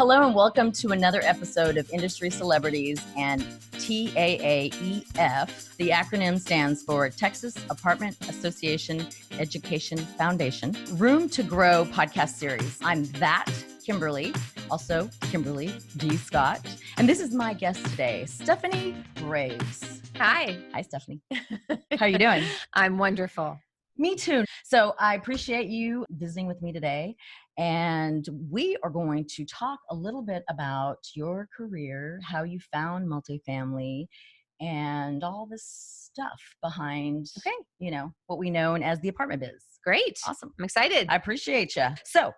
Hello and welcome to another episode of Industry Celebrities and TAAEF. The acronym stands for Texas Apartment Association Education Foundation. Room to Grow podcast series. I'm ThatKimberly, also Kimberly D. Scott. And this is my guest today, Stephanie Graves. Hi. Hi, Stephanie. How are you doing? I'm wonderful. Me too. So I appreciate you visiting with me today. And we are going to talk a little bit about your career, how you found multifamily, and all this stuff behind, what we know as the apartment biz. Great. Awesome. I'm excited. I appreciate you. So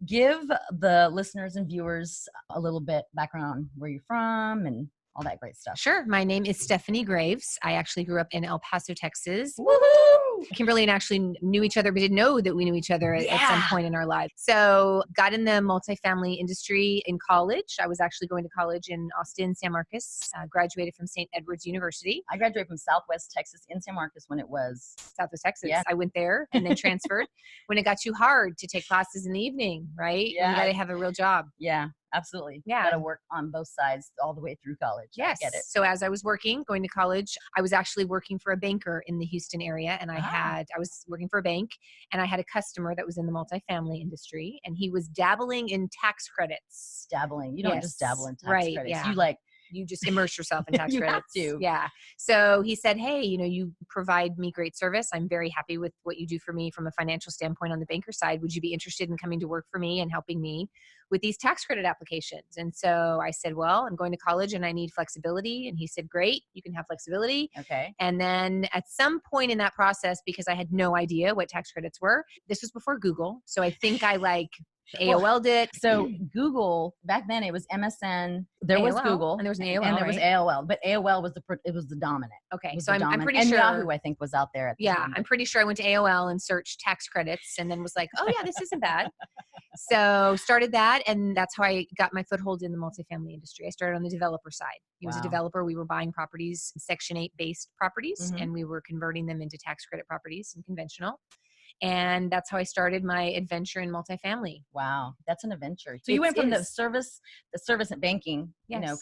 give the listeners and viewers a little bit background where you're from and all that great stuff. Sure. My name is Stephanie Graves. I actually grew up in El Paso, Texas. Woohoo! Kimberly and actually knew each other, but didn't know that we knew each other at some point in our lives. So got in the multifamily industry in college. I was actually going to college in Austin, San Marcos, graduated from St. Edward's University. I graduated from Southwest Texas in San Marcos when it was Southwest Texas. Yeah. I went there and then transferred when it got too hard to take classes in the evening, right? Yeah. You got to have a real job. Yeah. Absolutely. Yeah. Got to work on both sides all the way through college. Yes. I get it. So as I was going to college, I was actually working for a banker in the Houston area. And I was working for a bank and I had a customer that was in the multifamily industry and he was dabbling in tax credits. Dabbling. You don't just dabble in tax credits. Yeah. You just immerse yourself in tax you credits. Have to. Yeah. So he said, hey, you provide me great service. I'm very happy with what you do for me from a financial standpoint on the banker side. Would you be interested in coming to work for me and helping me with these tax credit applications? And so I said, well, I'm going to college and I need flexibility. And he said, great, you can have flexibility. Okay. And then at some point in that process, because I had no idea what tax credits were, this was before Google. So I think I AOL'd it. So Google, back then it was MSN. There AOL, was Google. and there was an AOL, and there was right? AOL. But AOL was the dominant. Okay. Was So the I'm dominant. pretty and sure. Yahoo, I think, was out there at the time. I'm pretty sure I went to AOL and searched tax credits and then was like, oh yeah, this isn't bad. So started that. And that's how I got my foothold in the multifamily industry. I started on the developer side. He was a developer. We were buying properties, Section 8 based properties, and we were converting them into tax credit properties and conventional. And that's how I started my adventure in multifamily. Wow. That's an adventure. So you went from the service and banking,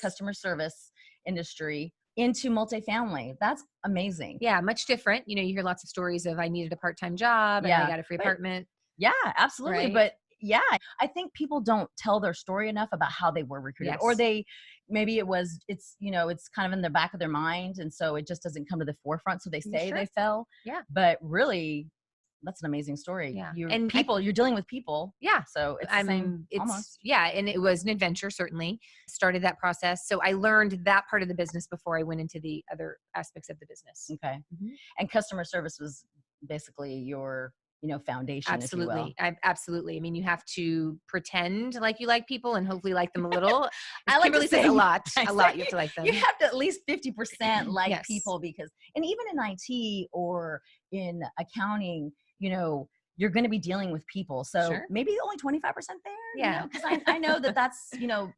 customer service industry into multifamily. That's amazing. Yeah. Much different. You hear lots of stories of I needed a part-time job and I got a free apartment. Yeah, absolutely. Right? But yeah, I think people don't tell their story enough about how they were recruited or maybe it's kind of in the back of their mind. And so it just doesn't come to the forefront. So they say they fell. Yeah. But really, that's an amazing story. Yeah. You're dealing with people. Yeah. So it's the same almost. Yeah. And it was an adventure, certainly. Started that process. So I learned that part of the business before I went into the other aspects of the business. Okay. Mm-hmm. And customer service was basically your foundation. Absolutely. Absolutely. I mean, you have to pretend like you like people and hopefully like them a little. Kimberly says a lot. You have to like them. You have to at least 50% like people and even in IT or in accounting, you're going to be dealing with people. So maybe only 25% there. Yeah. Because I know that's,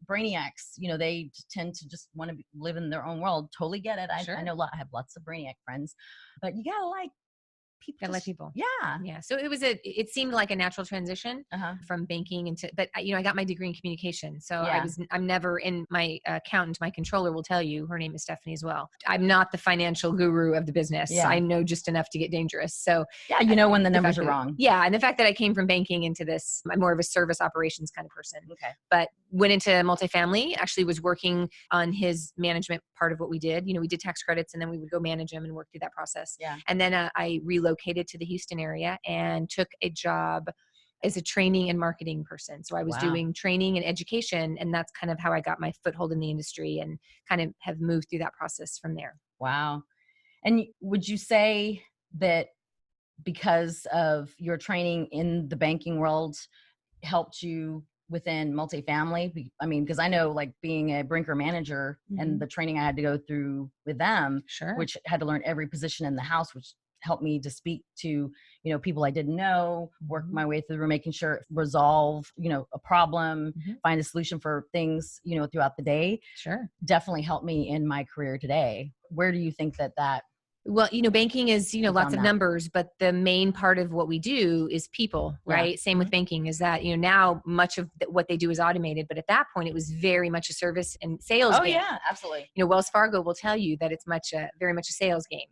brainiacs, they tend to just want to live in their own world. Totally get it. I know I have lots of brainiac friends, but you got to like people. Gotta let people. Yeah. Yeah. So it seemed like a natural transition from banking but I got my degree in communication. So I'm never in my accountant, my controller will tell you, her name is Stephanie as well. I'm not the financial guru of the business. Yeah. I know just enough to get dangerous. So when the numbers are wrong. Yeah. And the fact that I came from banking into this, I'm more of a service operations kind of person. Okay. But went into multifamily, actually was working on his management part of what we did. We did tax credits and then we would go manage them and work through that process. Yeah. And then I relocated to the Houston area and took a job as a training and marketing person. So I was doing training and education, and that's kind of how I got my foothold in the industry and kind of have moved through that process from there. Wow. And would you say that because of your training in the banking world helped you within multifamily? I mean, because I know like being a Brinker manager and the training I had to go through with them, which had to learn every position in the house, which helped me to speak to, people I didn't know, work my way through making sure resolve, a problem, find a solution for things, throughout the day. Sure. Definitely helped me in my career today. Where do you think that Well, banking is, lots of that. numbers, but the main part of what we do is people, right? Same with banking is that, now much of what they do is automated, but at that point it was very much a service and sales game. Yeah, absolutely. Wells Fargo will tell you that it's very much a sales game.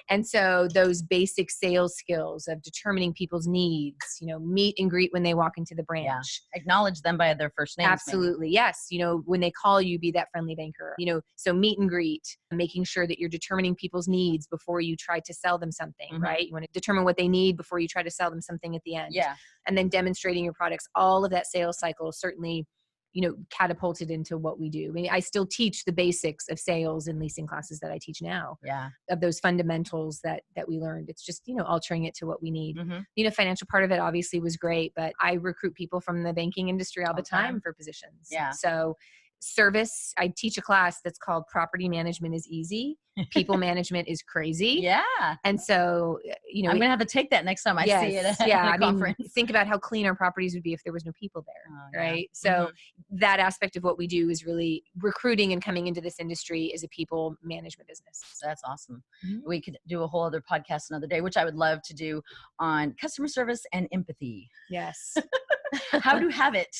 And so those basic sales skills of determining people's needs, meet and greet when they walk into the branch. Yeah. Acknowledge them by their first names. Absolutely. Maybe. Yes. When they call you, be that friendly banker, so meet and greet, making sure that you're determining people's needs before you try to sell them something, right? You want to determine what they need before you try to sell them something at the end. Yeah. And then demonstrating your products. All of that sales cycle certainly, catapulted into what we do. I mean, I still teach the basics of sales and leasing classes that I teach now. Yeah. Of those fundamentals that we learned. It's just, altering it to what we need. Financial part of it obviously was great, but I recruit people from the banking industry all the time for positions. Yeah. So service, I teach a class that's called Property Management is Easy. People management is crazy. Yeah. And so, I'm going to have to take that next time I see it at a conference. Think about how clean our properties would be if there was no people there, right? So that aspect of what we do is really recruiting and coming into this industry is a people management business. That's awesome. We could do a whole other podcast another day, which I would love to do on customer service and empathy. Yes. How to have it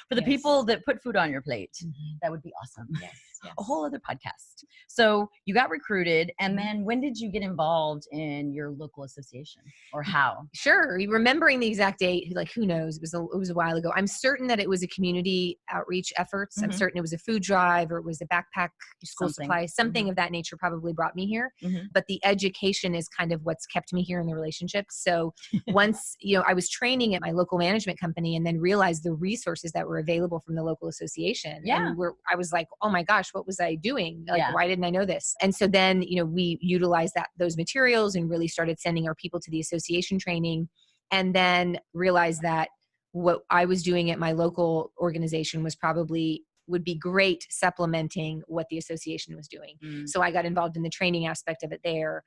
for the people that put food on your plate. That would be awesome. Yes. A whole other podcast. So you got recruited, and then when did you get involved in your local association, or how? Sure. Remembering the exact date, like who knows? It was a while ago. I'm certain that it was a community outreach efforts. I'm certain it was a food drive, or it was a backpack school supply, something of that nature probably brought me here. But the education is kind of what's kept me here in the relationship. So once, I was training at my local management company and then realized the resources that were available from the local association. Yeah. And I was like, oh my gosh, what was I doing? Like, why didn't I know this? And so then, we utilized those materials and really started sending our people to the association training, and then realized that what I was doing at my local organization would be great supplementing what the association was doing. So I got involved in the training aspect of it there,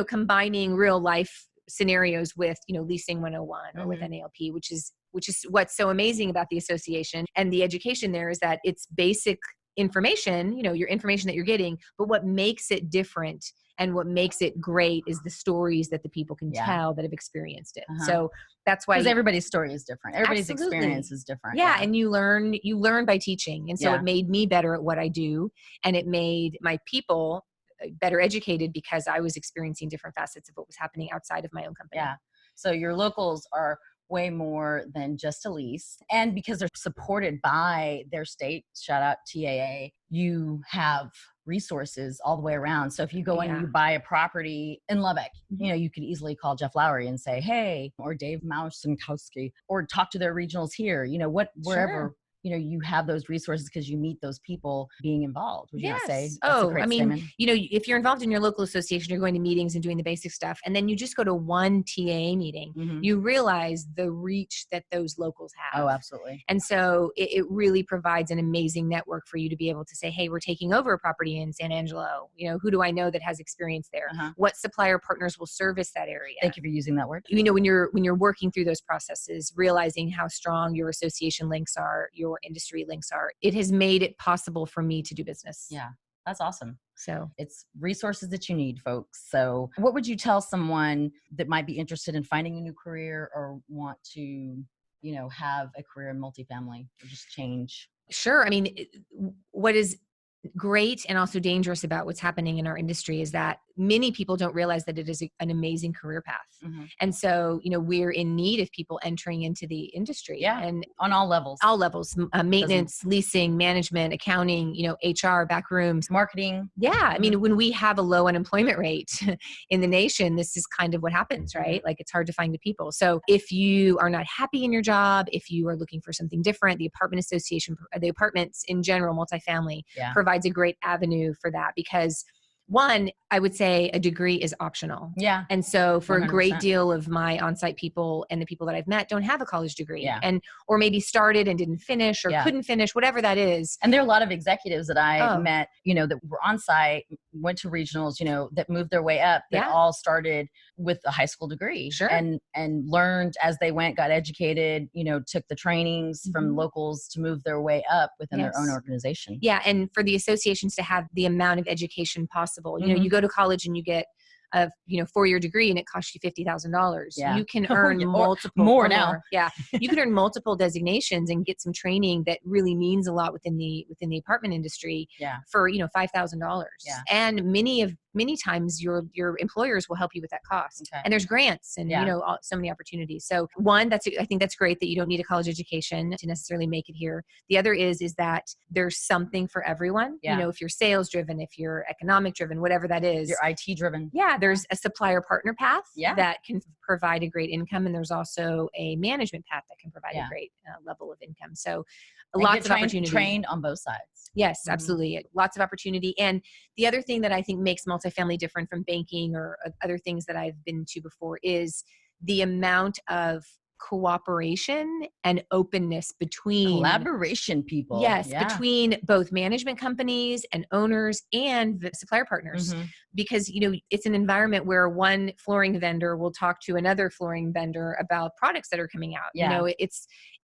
combining real life scenarios with, leasing 101 or with NALP, which is what's so amazing about the association and the education there is that it's basic information, your information that you're getting, but what makes it different and what makes it great is the stories that the people can tell that have experienced it. So that's why, because everybody's story is different. Everybody's experience is different. Yeah. And you learn by teaching. And so it made me better at what I do. And it made my people better educated because I was experiencing different facets of what was happening outside of my own company. Yeah. So your locals are way more than just a lease. And because they're supported by their state, shout out TAAEF, you have resources all the way around. So if you go in and you buy a property in Lubbock, you could easily call Jeff Lowry and say, hey, or Dave Mausenkowski, or talk to their regionals here, wherever. You have those resources because you meet those people being involved. Would you not say? Statement. If you're involved in your local association, you're going to meetings and doing the basic stuff, and then you just go to one TA meeting, you realize the reach that those locals have. Oh, absolutely. And so it really provides an amazing network for you to be able to say, hey, we're taking over a property in San Angelo. Who do I know that has experience there? What supplier partners will service that area? Thank you for using that word. When you're working through those processes, realizing how strong your association links are, your industry links are, it has made it possible for me to do business. Yeah, that's awesome. So it's resources that you need, folks. So what would you tell someone that might be interested in finding a new career or want to, have a career in multifamily or just change? Sure. What is great and also dangerous about what's happening in our industry is that many people don't realize that it is an amazing career path. And so, we're in need of people entering into the industry. Yeah. And on all levels, maintenance, leasing, management, accounting, HR, back rooms, marketing. Yeah. When we have a low unemployment rate in the nation, this is kind of what happens, right? Like it's hard to find the people. So if you are not happy in your job, if you are looking for something different, the apartment association, the apartments in general, multifamily provides a great avenue for that because one, I would say a degree is optional. Yeah. And so for 100%. A great deal of my on-site people and the people that I've met don't have a college degree or maybe started and didn't finish or couldn't finish, whatever that is. And there are a lot of executives that I met, that were on site, went to regionals, that moved their way up, that all started with a high school degree and learned as they went, got educated, took the trainings from locals to move their way up within their own organization. Yeah. And for the associations to have the amount of education possible, you go to college and you get a 4-year degree and it costs you $50,000. Yeah. You can earn multiple more now. More. Yeah, you can earn multiple designations and get some training that really means a lot within the apartment industry. Yeah. For $5,000. Yeah. And many times your employers will help you with that cost. Okay. And there's grants and so many opportunities. So one, I think that's great that you don't need a college education to necessarily make it here. The other is that there's something for everyone. Yeah. If you're sales driven, if you're economic driven, whatever that is. You're IT driven. Yeah, there's a supplier partner path that can provide a great income, and there's also a management path that can provide a great level of income. So lots of opportunity. Trained on both sides. Yes, absolutely. Lots of opportunity. And the other thing that I think makes multifamily different from banking or other things that I've been to before is the amount of cooperation and openness between collaboration people. Yes, between both management companies and owners and the supplier partners. Because, it's an environment where one flooring vendor will talk to another flooring vendor about products that are coming out. Yeah.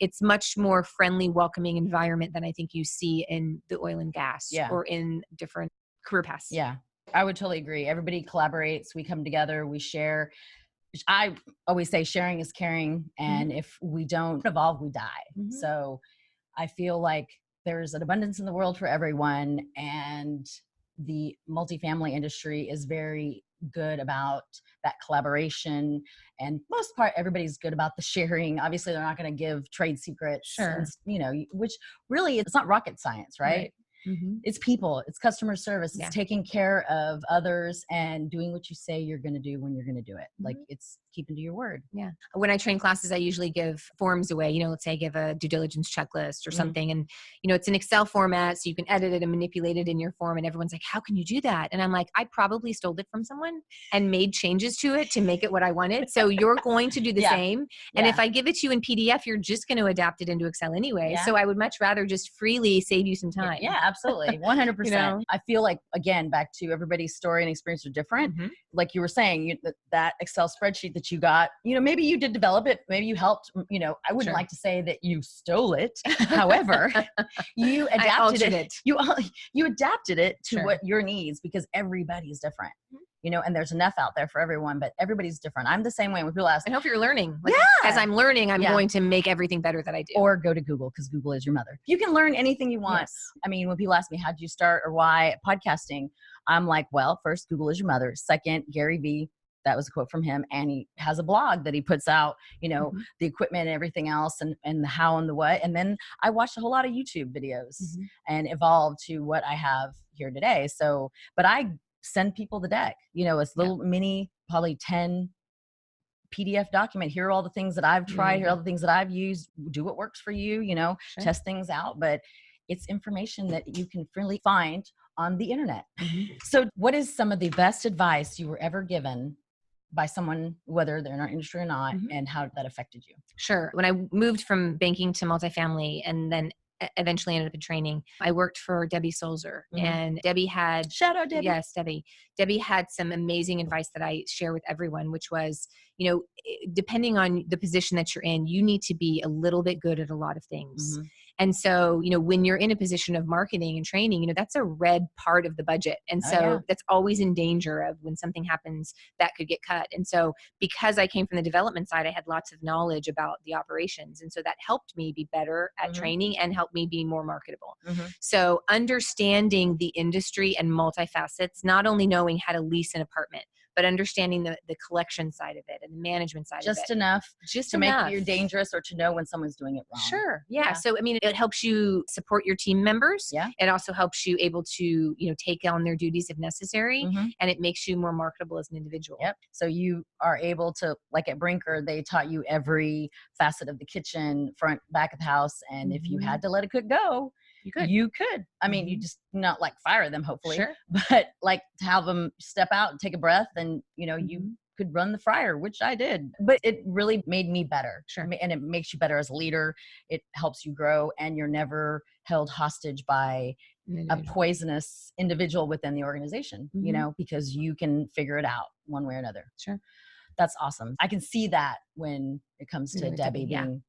It's much more friendly, welcoming environment than I think you see in the oil and gas or in different career paths. Yeah, I would totally agree. Everybody collaborates. We come together. We share. I always say sharing is caring. And if we don't evolve, we die. So I feel like there's an abundance in the world for everyone. And the multifamily industry is very good about that collaboration. And most part, everybody's good about the sharing. Obviously, they're not going to give trade secrets. Sure. And, which really, it's not rocket science, right? It's people, it's customer service, it's taking care of others and doing what you say you're going to do when you're going to do it. Like it's keeping to your word. Yeah. When I train classes, I usually give forms away, let's say I give a due diligence checklist or something. And, it's an Excel format, so you can edit it and manipulate it in your form. And everyone's like, how can you do that? And I'm like, I probably stole it from someone and made changes to it to make it what I wanted. So you're going to do the same. And if I give it to you in PDF, you're just going to adapt it into Excel anyway. So I would much rather just freely save you some time. Yeah, absolutely. 100%. I feel like, again, back to everybody's story and experience are different. Like you were saying, that Excel spreadsheet that you got, maybe you did develop it. Maybe you helped, I wouldn't like to say that you stole it. However, you adapted it. You adapted it to what your needs, because everybody's different. And there's enough out there for everyone, but everybody's different. I'm the same way when people ask. I hope you're learning. As I'm learning, I'm going to make everything better that I do. Or go to Google, because Google is your mother. You can learn anything you want. I mean, when people ask me, how did you start or why podcasting? I'm like, well, first, Google is your mother. Second, Gary Vee. That was a quote from him. And he has a blog that he puts out, the equipment and everything else and the how and the what. And then I watched a whole lot of YouTube videos and evolved to what I have here today. So, but I send people the deck, it's little mini, probably 10 PDF document. Here are all the things that I've tried. Here are all the things that I've used. Do what works for you, test things out. But it's information that you can freely find on the internet. So what is some of the best advice you were ever given by someone, whether they're in our industry or not, and how that affected you? Sure. When I moved from banking to multifamily and then eventually ended up in training, I worked for Debbie Solzer, and Debbie had, shout out Debbie. Yes, Debbie. Debbie had some amazing advice that I share with everyone, which was, depending on the position that you're in, you need to be a little bit good at a lot of things. And so, when you're in a position of marketing and training, that's a red part of the budget. And so that's always in danger of when something happens that could get cut. And so because I came from the development side, I had lots of knowledge about the operations. And so that helped me be better at training and helped me be more marketable. So understanding the industry and multifacets, not only knowing how to lease an apartment, but understanding the collection side of it and the management side of it. Just enough to make you dangerous or to know when someone's doing it wrong. Sure. Yeah. So, it helps you support your team members. Yeah. It also helps you able to, take on their duties if necessary. And it makes you more marketable as an individual. Yep. So you are able to, like at Brinker, they taught you every facet of the kitchen, front, back of the house. And if you had to let a cook go, you could. I mean, you just not like fire them, hopefully, but like to have them step out and take a breath and, you could run the fryer, which I did, but it really made me better. And it makes you better as a leader. It helps you grow, and you're never held hostage by a poisonous individual within the organization, because you can figure it out one way or another. Sure. That's awesome. I can see that when it comes to Debbie being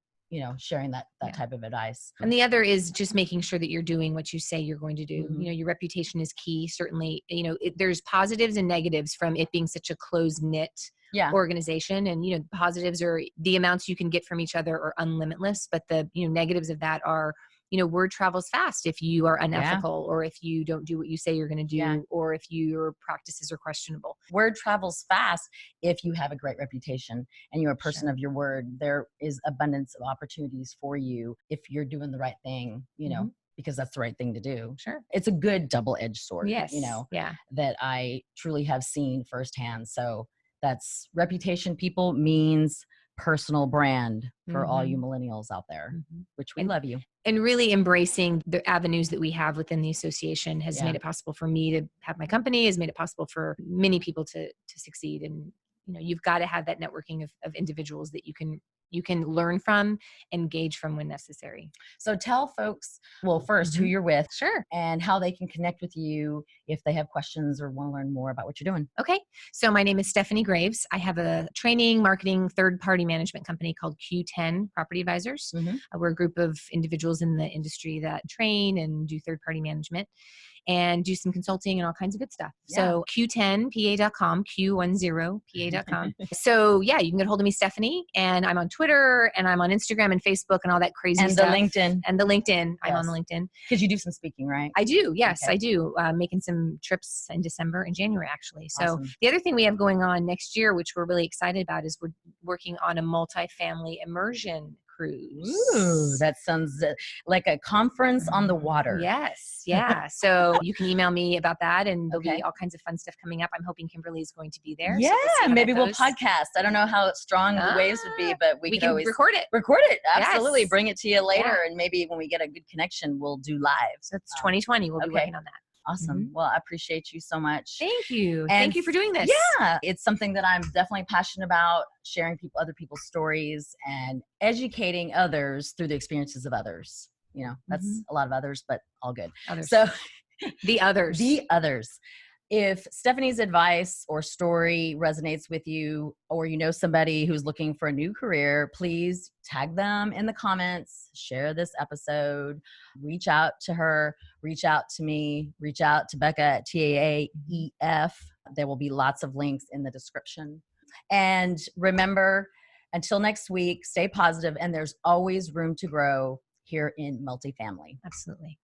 sharing that type of advice. And the other is just making sure that you're doing what you say you're going to do. Mhm. Your reputation is key. Certainly, there's positives and negatives from it being such a close knit Yeah. organization. And, positives are the amounts you can get from each other are unlimitless, but the, negatives of that are, word travels fast if you are unethical or if you don't do what you say you're going to do or if your practices are questionable. Word travels fast if you have a great reputation and you're a person Sure. of your word. There is abundance of opportunities for you if you're doing the right thing, because that's the right thing to do. Sure. It's a good double-edged sword, Yes. Yeah. that I truly have seen firsthand. So that's reputation, people, means personal brand for all you millennials out there, which we love you. And really embracing the avenues that we have within the association has Yeah. made it possible for me to have my company, has made it possible for many people to succeed. And, you've got to have that networking of individuals that you can learn from, engage from when necessary. So tell folks, well, first who you're with. Sure. And how they can connect with you if they have questions or want to learn more about what you're doing. Okay. So my name is Stephanie Graves. I have a training, marketing, third-party management company called Q10 Property Advisors. We're a group of individuals in the industry that train and do third-party management and do some consulting and all kinds of good stuff. Yeah. So Q10PA.com, Q10PA.com. So yeah, you can get hold of me, Stephanie, and I'm on Twitter and I'm on Instagram and Facebook and all that crazy And stuff. the LinkedIn. And the LinkedIn. I'm Yes. on the LinkedIn. Because you do some speaking, right? I do. Yes, Okay. I do. Making some trips in December and January, actually. So Awesome. the other thing we have going on next year, which we're really excited about, is we're working on a multifamily immersion cruise. Ooh, that sounds like a conference on the water. Yes. Yeah. So you can email me about that and there'll Okay. be all kinds of fun stuff coming up. I'm hoping Kimberly is going to be there. Yeah, So we'll see how maybe that we'll goes. podcast. I don't know how strong the waves would be, but we could can always record it. Record it. Absolutely. Yes. Bring it to you later. Yeah. And maybe when we get a good connection, we'll do live. So it's 2020. We'll be okay. working on that. Awesome. Well, I appreciate you so much. Thank you. And Thank you for doing this. Yeah, it's something that I'm definitely passionate about, sharing other people's stories and educating others through the experiences of others. That's a lot of others, but all good. Others. So the others. The others. If Stephanie's advice or story resonates with you, or you know somebody who's looking for a new career, please tag them in the comments, share this episode, reach out to her, reach out to me, reach out to Becca at TAAEF. There will be lots of links in the description. And remember, until next week, stay positive, and there's always room to grow here in multifamily. Absolutely.